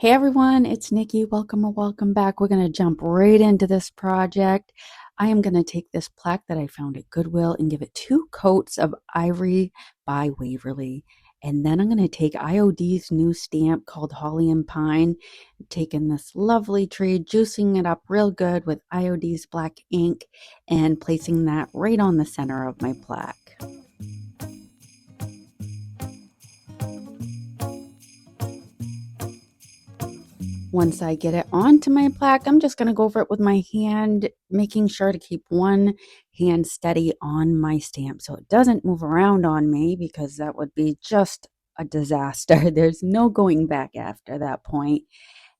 Hey everyone, it's Nikki. Welcome or welcome back. We're going to jump right into this project. I am going to take this plaque that I found at Goodwill and give it 2 coats of Ivory by Waverly. And then I'm going to take IOD's new stamp called Holly Pine, taking this lovely tree, juicing it up real good with IOD's black ink, and placing that right on the center of my plaque. Once I get it onto my plaque, I'm just going to go over it with my hand, making sure to keep one hand steady on my stamp so it doesn't move around on me, because that would be just a disaster. There's no going back after that point.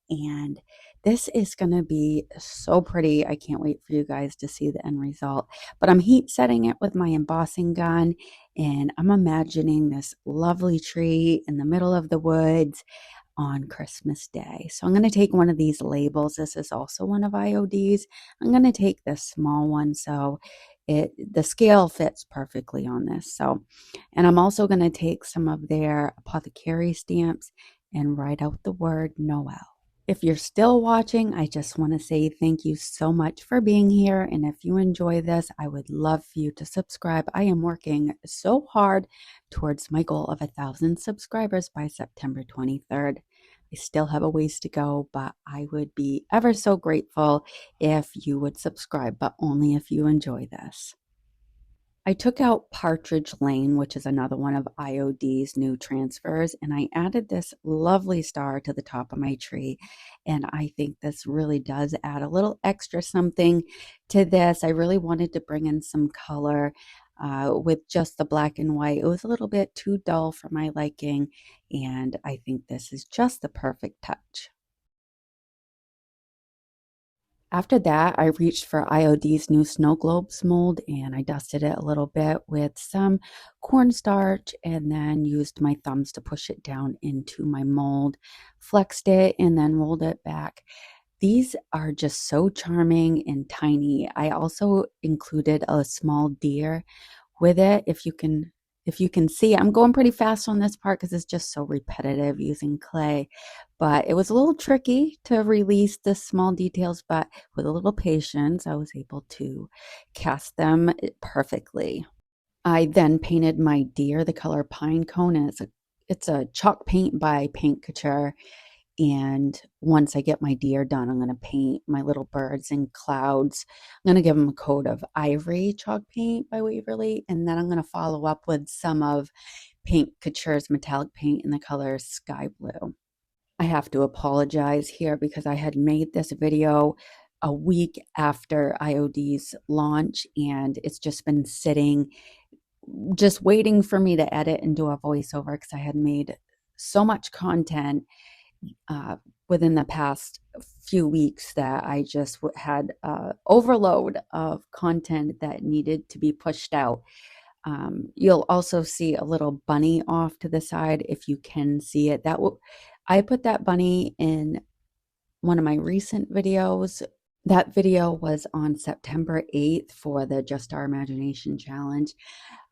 And this is going to be so pretty. I can't wait for you guys to see the end result. But I'm heat setting it with my embossing gun, and I'm imagining this lovely tree in the middle of the woods on Christmas Day. So I'm going to take one of these labels. This is also one of IOD's. I'm going to take this small one so the scale fits perfectly on this. And I'm also going to take some of their apothecary stamps and write out the word Noel. If you're still watching, I just want to say thank you so much for being here. And if you enjoy this, I would love for you to subscribe. I am working so hard towards my goal of 1,000 subscribers by September 23rd. I still have a ways to go, but I would be ever so grateful if you would subscribe, but only if you enjoy this. I took out Partridge Lane, which is another one of IOD's new transfers, and I added this lovely star to the top of my tree. And I think this really does add a little extra something to this. I really wanted to bring in some color with just the black and white. It was a little bit too dull for my liking, and I think this is just the perfect touch. After that, I reached for IOD's new snow globes mold, and I dusted it a little bit with some cornstarch and then used my thumbs to push it down into my mold, flexed it, and then rolled it back. These are just so charming and tiny. I also included a small deer with it. If you can see, I'm going pretty fast on this part because it's just so repetitive using clay. But it was a little tricky to release the small details, but with a little patience, I was able to cast them perfectly. I then painted my deer the color pine cone, and it's a chalk paint by Paint Couture. And once I get my deer done, I'm going to paint my little birds and clouds. I'm going to give them a coat of ivory chalk paint by Waverly, and then I'm going to follow up with some of Paint Couture's metallic paint in the color sky blue. I have to apologize here because I had made this video a week after IOD's launch, and it's just been sitting, just waiting for me to edit and do a voiceover because I had made so much content within the past few weeks that I just had overload of content that needed to be pushed out. You'll also see a little bunny off to the side if you can see it. I put that bunny in one of my recent videos. That video was on September 8th for the Just Our Imagination Challenge.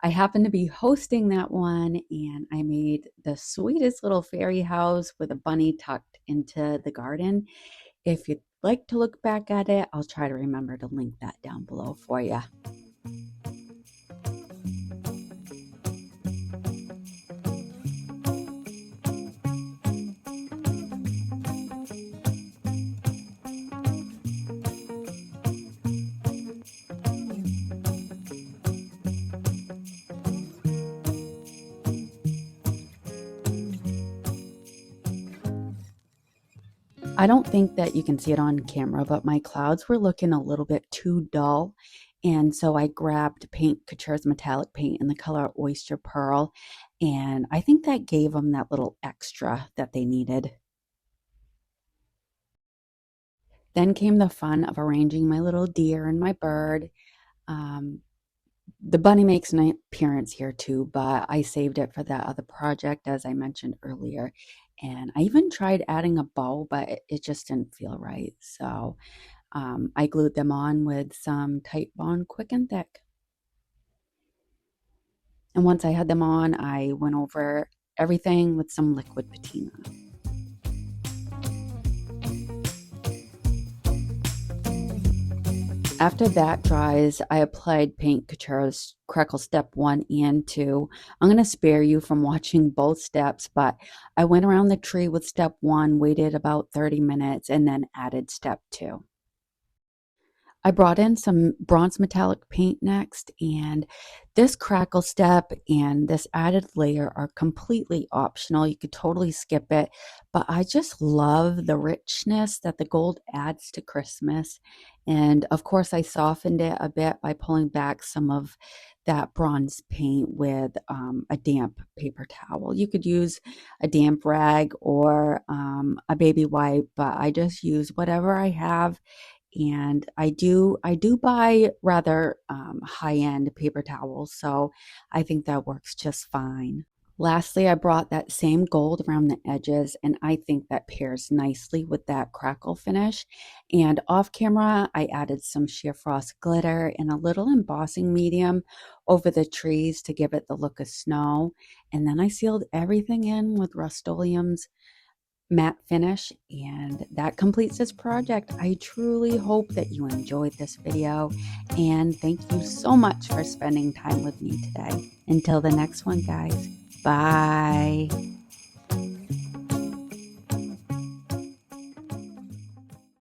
I happened to be hosting that one, and I made the sweetest little fairy house with a bunny tucked into the garden. If you'd like to look back at it, I'll try to remember to link that down below for you. I don't think that you can see it on camera, but my clouds were looking a little bit too dull. And so I grabbed Paint Couture's metallic paint in the color Oyster Pearl. And I think that gave them that little extra that they needed. Then came the fun of arranging my little deer and my bird. The bunny makes an appearance here too, but I saved it for that other project, as I mentioned earlier. And I even tried adding a bow, but it just didn't feel right. So I glued them on with some Titebond Quick and Thick. And once I had them on, I went over everything with some liquid patina. After that dries, I applied Paint Couture's Crackle Step 1 and 2. I'm going to spare you from watching both steps, but I went around the tree with Step 1, waited about 30 minutes, and then added Step 2. I brought in some bronze metallic paint next, and this crackle step and this added layer are completely optional. You could totally skip it, but I just love the richness that the gold adds to Christmas. And of course, I softened it a bit by pulling back some of that bronze paint with a damp paper towel. You could use a damp rag or a baby wipe, but I just use whatever I have, and I do buy rather high-end paper towels, so I think that works just fine. Lastly, I brought that same gold around the edges, and I think that pairs nicely with that crackle finish. And off camera, I added some sheer frost glitter and a little embossing medium over the trees to give it the look of snow. And then I sealed everything in with Rust-Oleum's matte finish, and that completes this project. I truly hope that you enjoyed this video, and thank you so much for spending time with me today. Until the next one, guys. Bye.